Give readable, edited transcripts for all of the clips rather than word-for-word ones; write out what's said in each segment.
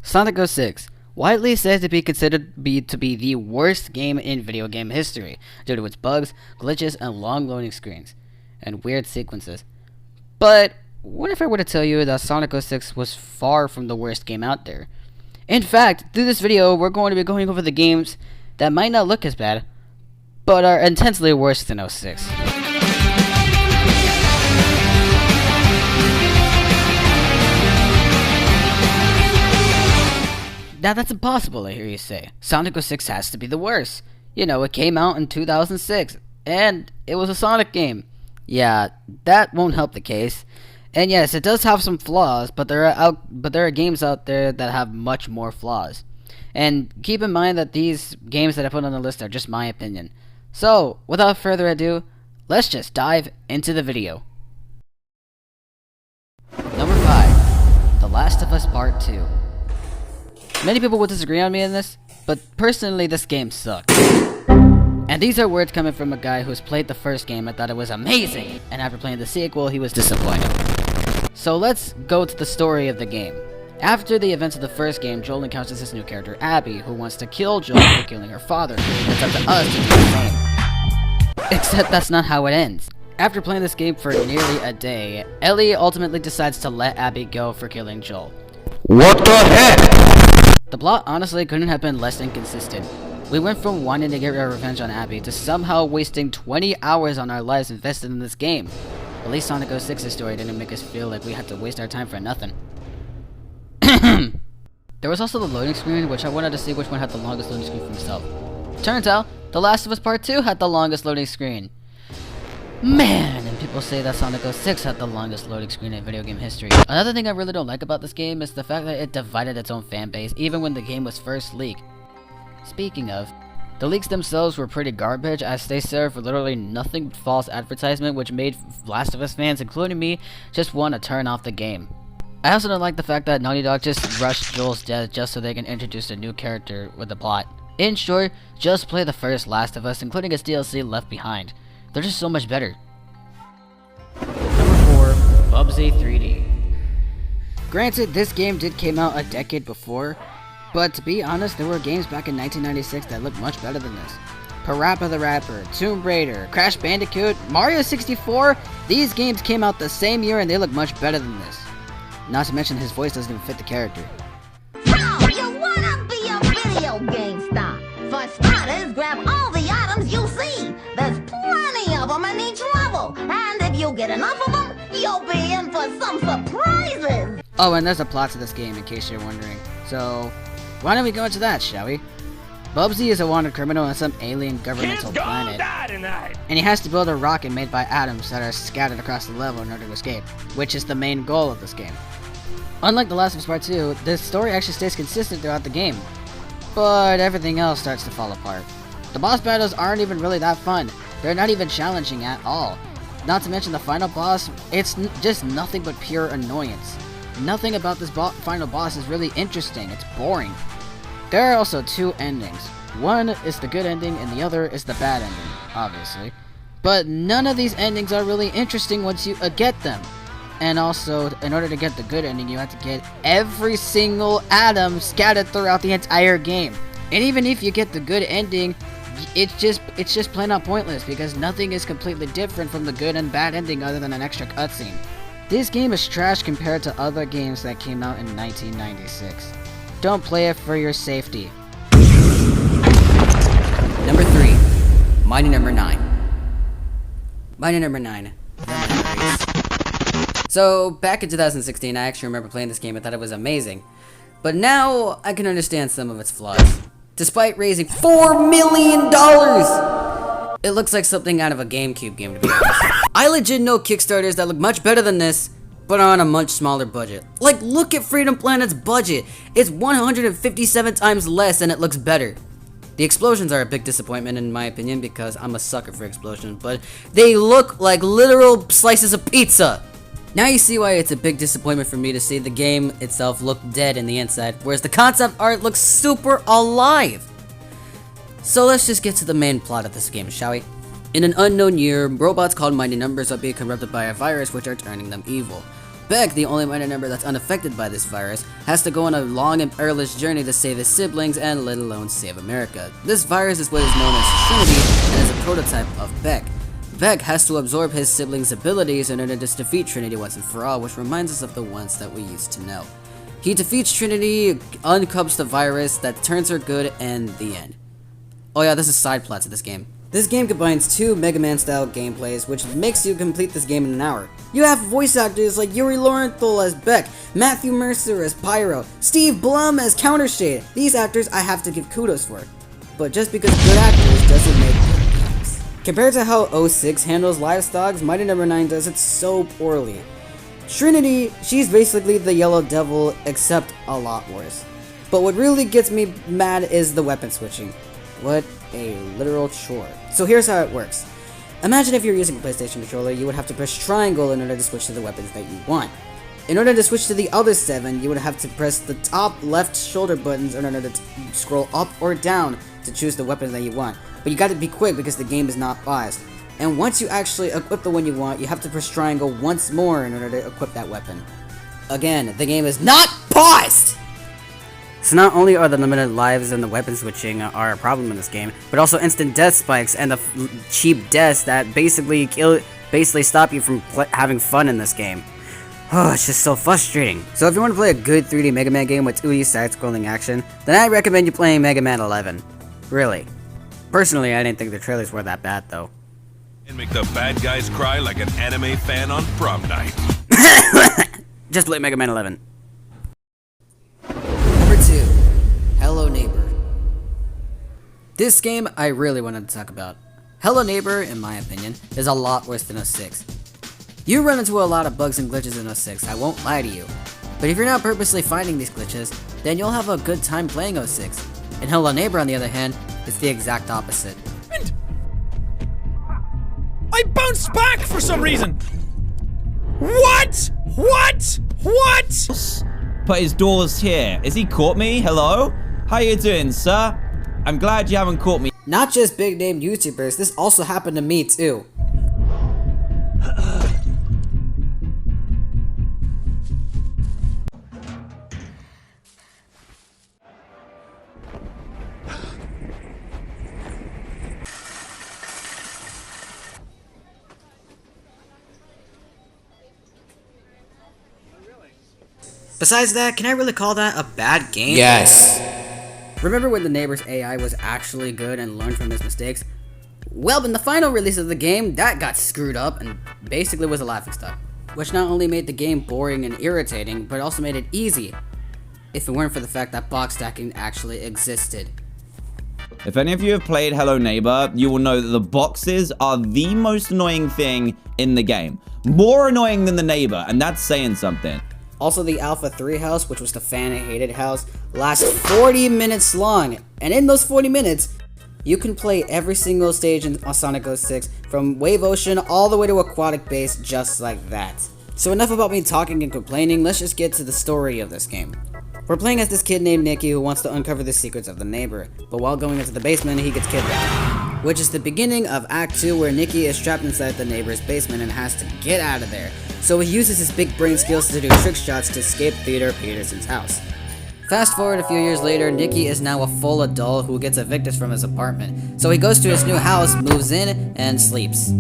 Sonic 06, widely said to be considered to be the worst game in video game history due to its bugs, glitches, and long loading screens, and weird sequences. But what if I were to tell you that Sonic 06 was far from the worst game out there? In fact, through this video, we're going to be going over the games that might not look as bad, but are intensely worse than 06. Now that's impossible, I hear you say. Sonic 06 has to be the worst. You know, it came out in 2006, and it was a Sonic game. Yeah, that won't help the case. And yes, it does have some flaws, but there are games out there that have much more flaws. And keep in mind that these games that I put on the list are just my opinion. So, without further ado, let's just dive into the video. Number 5, The Last of Us Part 2. Many people would disagree on me in this, but personally this game sucks. And these are words coming from a guy who's played the first game and thought it was amazing, and after playing the sequel he was disappointed. So let's go to the story of the game. After the events of the first game, Joel encounters this new character, Abby, who wants to kill Joel for killing her father. It's up to us to do the same. Except that's not how it ends. After playing this game for nearly a day, Ellie ultimately decides to let Abby go for killing Joel. What the heck? The plot honestly couldn't have been less inconsistent. We went from wanting to get our revenge on Abby to somehow wasting 20 hours on our lives invested in this game. At least Sonic 06's story didn't make us feel like we had to waste our time for nothing. There was also the loading screen, which I wanted to see which one had the longest loading screen for myself. Turns out, The Last of Us Part 2 had the longest loading screen. Man, and people say that Sonic 06 had the longest loading screen in video game history. Another thing I really don't like about this game is the fact that it divided its own fan base even when the game was first leaked. Speaking of, the leaks themselves were pretty garbage, as they served for literally nothing but false advertisement, which made Last of Us fans, including me, just want to turn off the game. I also don't like the fact that Naughty Dog just rushed Joel's death just so they can introduce a new character with the plot. In short, just play the first Last of Us, including its DLC Left Behind. They're just so much better. Number 4, Bubsy 3D. Granted, this game did came out a decade before, but to be honest, there were games back in 1996 that looked much better than this. Parappa the Rapper, Tomb Raider, Crash Bandicoot, Mario 64, these games came out the same year and they look much better than this. Not to mention his voice doesn't even fit the character. So, you wanna be a video game star? For starters, grab all the items you see. There's plenty of them in each level. And if you get enough of them, you'll be in for some surprises. Oh, and there's a plot to this game in case you're wondering. So, why don't we go into that, shall we? Bubsy is a wanted criminal on some alien governmental planet, and he has to build a rocket made by atoms that are scattered across the level in order to escape, which is the main goal of this game. Unlike The Last of Us Part 2, this story actually stays consistent throughout the game, but everything else starts to fall apart. The boss battles aren't even really that fun. They're not even challenging at all. Not to mention the final boss, it's just nothing but pure annoyance. Nothing about this final boss is really interesting, it's boring. There are also 2 endings. One is the good ending and the other is the bad ending, obviously. But none of these endings are really interesting once you get them. And also, in order to get the good ending, you have to get every single atom scattered throughout the entire game. And even if you get the good ending, it's just plain out pointless because nothing is completely different from the good and bad ending other than an extra cutscene. This game is trash compared to other games that came out in 1996. Don't play it for your safety. Number 3, Mighty Number 9. Mighty Number 9. So, back in 2016, I actually remember playing this game and thought it was amazing. But now, I can understand some of its flaws. Despite raising $4 million! It looks like something out of a GameCube game, to be honest. I legit know Kickstarters that look much better than this, but are on a much smaller budget. Like, look at Freedom Planet's budget. It's 157 times less and it looks better. The explosions are a big disappointment in my opinion because I'm a sucker for explosions, but they look like literal slices of pizza. Now you see why it's a big disappointment for me to see the game itself look dead in the inside, whereas the concept art looks super alive. So let's just get to the main plot of this game, shall we? In an unknown year, robots called Mighty Numbers are being corrupted by a virus which are turning them evil. Beck, the only minor member that's unaffected by this virus, has to go on a long and perilous journey to save his siblings and let alone save America. This virus is what is known as Trinity and is a prototype of Beck. Beck has to absorb his siblings' abilities in order to defeat Trinity once and for all, which reminds us of the ones that we used to know. He defeats Trinity, uncups the virus that turns her good, and the end. Oh yeah, this is side plots of this game. This game combines two Mega Man style gameplays, which makes you complete this game in an hour. You have voice actors like Yuri Lowenthal as Beck, Matthew Mercer as Pyro, Steve Blum as Countershade. These actors I have to give kudos for. But just because good actors doesn't make good games. Compared to how 06 handles livestock, Mighty No. 9 does it so poorly. Trinity, she's basically the Yellow Devil, except a lot worse. But what really gets me mad is the weapon switching. What a literal chore. So here's how it works. Imagine if you're using a PlayStation controller, you would have to press triangle in order to switch to the weapons that you want. In order to switch to the other 7, you would have to press the top left shoulder buttons in order to scroll up or down to choose the weapon that you want. But you gotta be quick because the game is not paused. And once you actually equip the one you want, you have to press triangle once more in order to equip that weapon. Again, the game is not paused! So not only are the limited lives and the weapon switching are a problem in this game, but also instant death spikes and the cheap deaths that basically stop you from having fun in this game. Oh, it's just so frustrating. So if you want to play a good 3D Mega Man game with 2D side-scrolling action, then I recommend you playing Mega Man 11. Really. Personally, I didn't think the trailers were that bad though. And make the bad guys cry like an anime fan on prom night. Just play Mega Man 11. Number 2, Hello Neighbor. This game I really wanted to talk about. Hello Neighbor, in my opinion, is a lot worse than 06. You run into a lot of bugs and glitches in 06, I won't lie to you. But if you're not purposely finding these glitches, then you'll have a good time playing 06. And Hello Neighbor, on the other hand, is the exact opposite. I bounced back for some reason! What? What? What? But his door's here. Is he caught me? Hello? How you doing, sir? I'm glad you haven't caught me. Not just big name YouTubers, this also happened to me too. Besides that, can I really call that a bad game? Yes. Remember when the neighbor's AI was actually good and learned from his mistakes? Well, in the final release of the game, that got screwed up and basically was a laughingstock. Which not only made the game boring and irritating, but also made it easy. If it weren't for the fact that box stacking actually existed. If any of you have played Hello Neighbor, you will know that the boxes are the most annoying thing in the game. More annoying than the neighbor, and that's saying something. Also, the Alpha 3 house, which was the fan-hated house, lasts 40 minutes long. And in those 40 minutes, you can play every single stage in Sonic 06, from Wave Ocean all the way to Aquatic Base, just like that. So enough about me talking and complaining, let's just get to the story of this game. We're playing as this kid named Nicky who wants to uncover the secrets of the neighbor, but while going into the basement, he gets kidnapped. Which is the beginning of Act 2, where Nicky is trapped inside the neighbor's basement and has to get out of there. So he uses his big brain skills to do trick shots to escape Theodore Peterson's house. Fast forward a few years later, Nicky is now a full adult who gets evicted from his apartment. So he goes to his new house, moves in, and sleeps.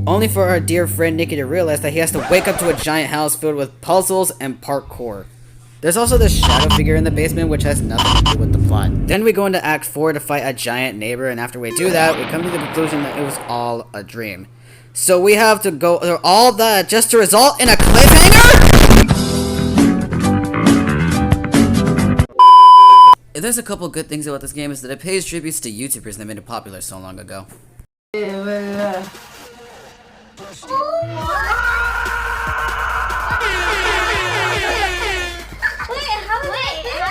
Only for our dear friend Nicky to realize that he has to wake up to a giant house filled with puzzles and parkour. There's also this shadow figure in the basement which has nothing to do with the plot. Then we go into Act 4 to fight a giant neighbor, and after we do that, we come to the conclusion that it was all a dream. So we have to go through all that just to result in a cliffhanger? If there's a couple good things about this game is that it pays tributes to YouTubers that made it popular so long ago. How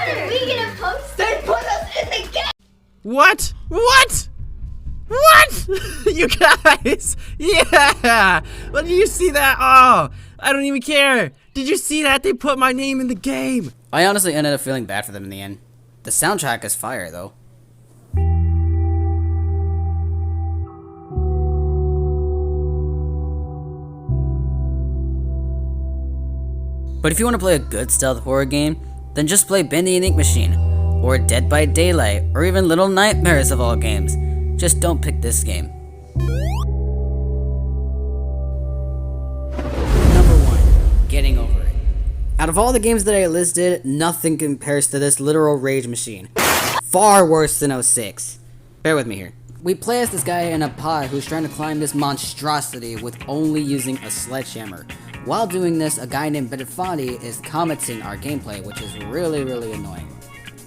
did we get a post? They put us in the game! What? What? What? You guys! Yeah! Well, did you see that? Oh, I don't even care. Did you see that? They put my name in the game. I honestly ended up feeling bad for them in the end. The soundtrack is fire, though. But if you want to play a good stealth horror game, then just play Bendy and Ink Machine, or Dead by Daylight, or even Little Nightmares of all games. Just don't pick this game. Number 1, Getting Over It. Out of all the games that I listed, nothing compares to this literal rage machine. Far worse than 06. Bear with me here. We play as this guy in a pod who's trying to climb this monstrosity with only using a sledgehammer. While doing this, a guy named Benefati is commenting our gameplay, which is really annoying.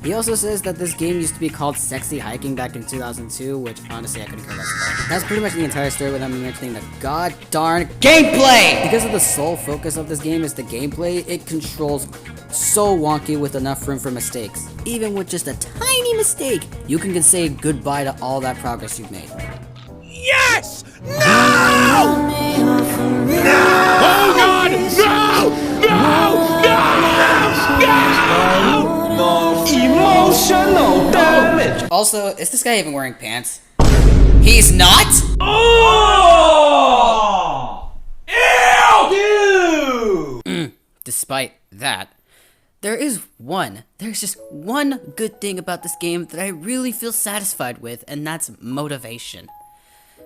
He also says that this game used to be called Sexy Hiking back in 2002, which honestly I couldn't care less about. That's pretty much the entire story with him mentioning the god darn gameplay! Because of the sole focus of this game is the gameplay, it controls so wonky with enough room for mistakes. Even with just a tiny mistake, you can say goodbye to all that progress you've made. Yes! No! No! Oh God! No! No! No! Emotional damage. Also, is this guy even wearing pants? He's not? Oh! Ew! Despite that, there's just one good thing about this game that I really feel satisfied with, and that's motivation.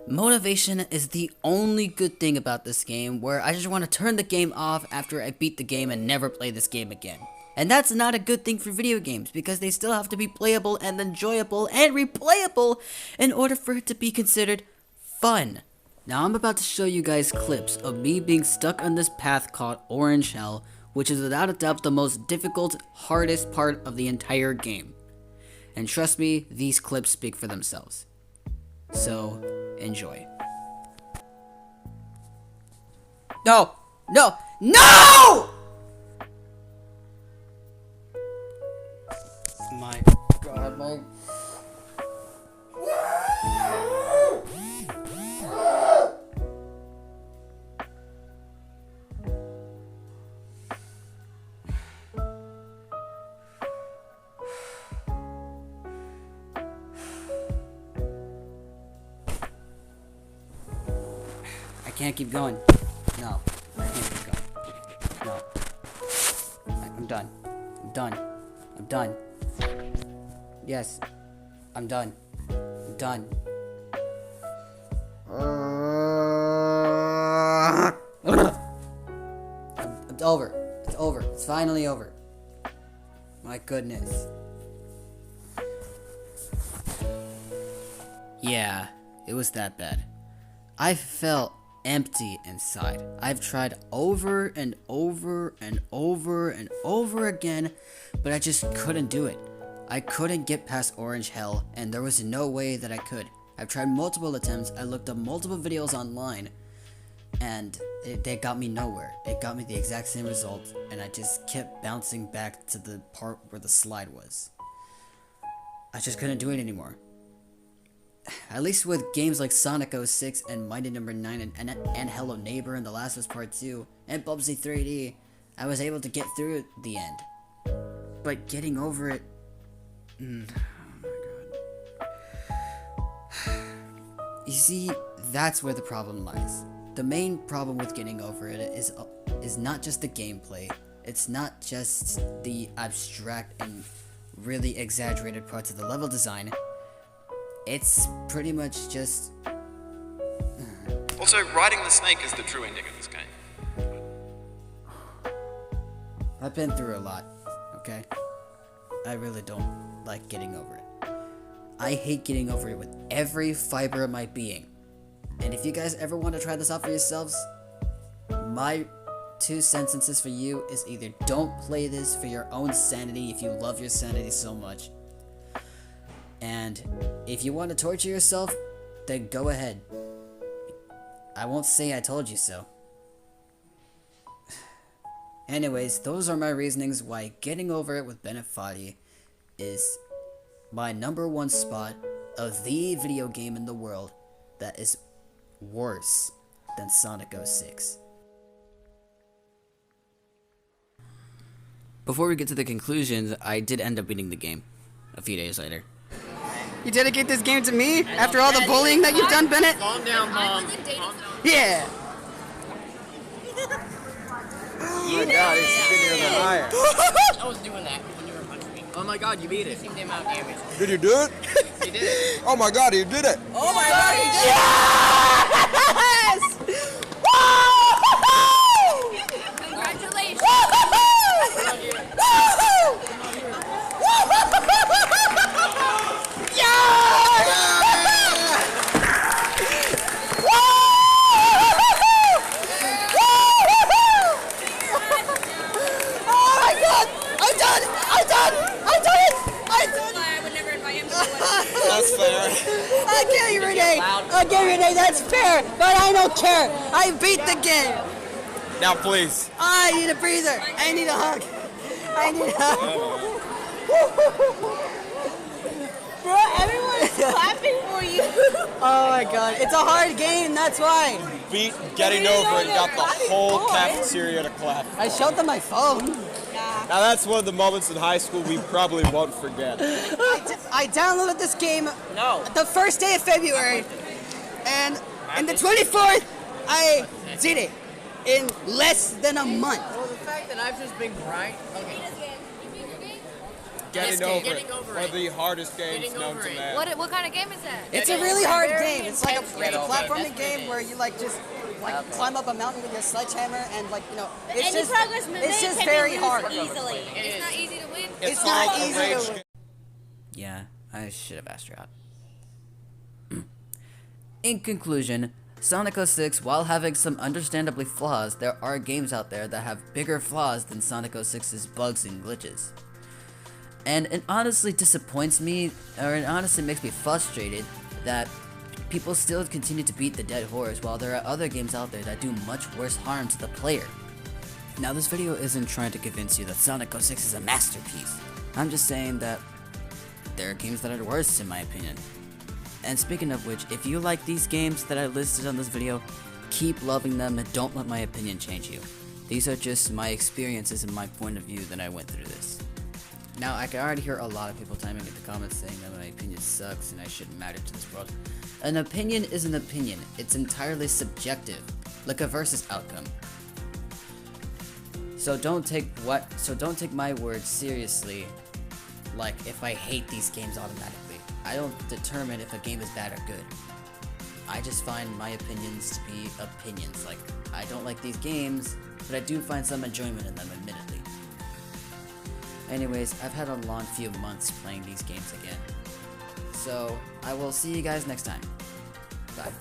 Motivation is the only good thing about this game, where I just want to turn the game off after I beat the game and never play this game again. And that's not a good thing for video games, because they still have to be playable and enjoyable and replayable in order for it to be considered fun. Now I'm about to show you guys clips of me being stuck on this path called Orange Hell, which is without a doubt the most difficult, hardest part of the entire game. And trust me, these clips speak for themselves. So, enjoy. No! No! No! My God, my... I can't keep going. No, I can't keep going. No. I'm done. I'm done. I'm done. Yes. I'm done. I'm done. It's over. It's over. It's finally over. My goodness. Yeah, it was that bad. I felt empty inside. I've tried over and over and over and over again, but I just couldn't do it. I couldn't get past Orange Hell, and there was no way that I could. I've tried multiple attempts, I looked up multiple videos online, and they got me nowhere. It got me the exact same result, and I just kept bouncing back to the part where the slide was. I just couldn't do it anymore. At least with games like Sonic 06 and Mighty No. 9 and Hello Neighbor and The Last of Us Part 2 and Bubsy 3D, I was able to get through the end. But getting over it... oh my God. You see, that's where the problem lies. The main problem with getting over it is not just the gameplay. It's not just the abstract and really exaggerated parts of the level design. It's pretty much just... Also, riding the snake is the true ending of this game. I've been through a lot, okay? I really don't like getting over it. I hate getting over it with every fiber of my being. And if you guys ever want to try this out for yourselves, my 2 sentences for you is either don't play this for your own sanity if you love your sanity so much. And if you want to torture yourself, then go ahead. I won't say I told you so. Anyways, those are my reasonings why getting over it with Benefati is my #1 spot of the video game in the world that is worse than Sonic 06. Before we get to the conclusions, I did end up beating the game a few days later. You dedicate this game to me after all the bullying that you've done, Bennett? Calm down, Mom. Yeah! my god, it's skinnier than I am. I was doing that when you were punching me. Oh my god, you beat it. You the amount of damage. Did you do it? You did it. Oh my god, you did it. Oh my god, you did it! Yes! Congratulations! That's fair. I give you Renee. I give you Renee. That's fair, but I don't care. I beat the game. Now please. I need a breather. I need a hug. I need a hug. Bro, everyone's clapping for you. Oh my god, it's a hard game. That's why. Beat getting over it. Got the whole cafeteria to clap. I showed them my phone. Now that's one of the moments in high school we probably won't forget. I downloaded this game the first day of February, and the 24th, I did it in less than a month. Well, the fact that I've just been grind. Okay. Getting over it. One of the hardest games Getting known over to it. man. What kind of game is that? It's a really hard game. It's like a Get over it. platforming game where you like just climb up a mountain with your sledgehammer and it's just very hard. Easily. It's not easy to win. It's not easy to win. Yeah, I should have asked her out. In conclusion, Sonic 06, while having some understandably flaws, there are games out there that have bigger flaws than Sonic 06's bugs and glitches. And it honestly disappoints me, or it honestly makes me frustrated that people still continue to beat the dead horse while there are other games out there that do much worse harm to the player. Now, this video isn't trying to convince you that Sonic 06 is a masterpiece. I'm just saying that there are games that are worse in my opinion. And speaking of which, if you like these games that I listed on this video, keep loving them and don't let my opinion change you. These are just my experiences and my point of view that I went through this. Now, I can already hear a lot of people typing in the comments saying that my opinion sucks and I shouldn't matter to this world. An opinion is an opinion. It's entirely subjective, like a versus outcome. So don't take my words seriously, like if I hate these games automatically. I don't determine if a game is bad or good. I just find my opinions to be opinions. Like, I don't like these games, but I do find some enjoyment in them, admittedly. Anyways, I've had a long few months playing these games again. So, I will see you guys next time. Bye.